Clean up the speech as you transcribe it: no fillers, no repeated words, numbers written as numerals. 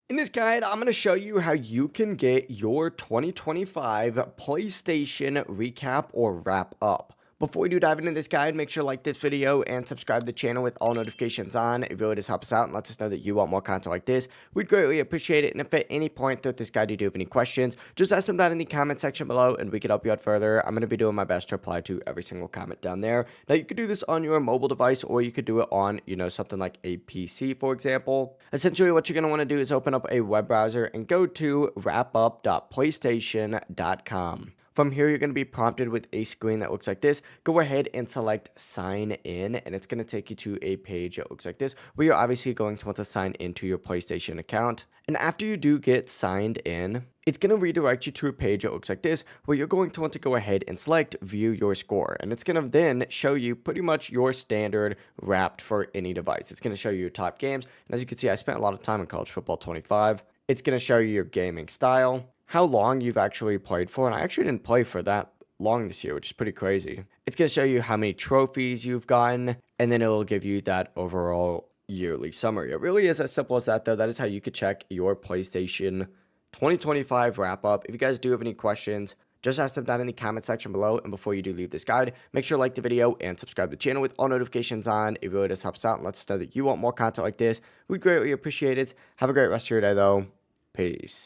In this guide, I'm going to show you how you can get your 2025 PlayStation recap or wrap up. Before we do dive into this guide, make sure to like this video and subscribe to the channel with all notifications on. It really does help us out and lets us know that you want more content like this. We'd greatly appreciate it. And if at any point throughout this guide you do have any questions, just ask them down in the comment section below and we can help you out further. I'm going to be doing my best to reply to every single comment down there. Now, you could do this on your mobile device or you could do it on, something like a PC, for example. Essentially, what you're going to want to do is open up a web browser and go to wrapup.playstation.com. From here, you're going to be prompted with a screen that looks like this. Go ahead and select sign in, and it's going to take you to a page that looks like this, where you're obviously going to want to sign into your PlayStation account. And after you do get signed in, it's going to redirect you to a page that looks like this, where you're going to want to go ahead and select view your score. And it's going to then show you pretty much your standard wrapped for any device. It's going to show you your top games. And as you can see, I spent a lot of time in college football 25. It's going to show you your gaming style, how long you've actually played for, and I actually didn't play for that long this year, which is pretty crazy. It's going to show you how many trophies you've gotten, and then it'll give you that overall yearly summary. It really is as simple as that, though. That is how you could check your PlayStation 2025 wrap-up. If you guys do have any questions, just ask them down in the comment section below, and before you do leave this guide, make sure to like the video and subscribe to the channel with all notifications on. It really does help us out and lets us know that you want more content like this. We'd greatly appreciate it. Have a great rest of your day, though. Peace.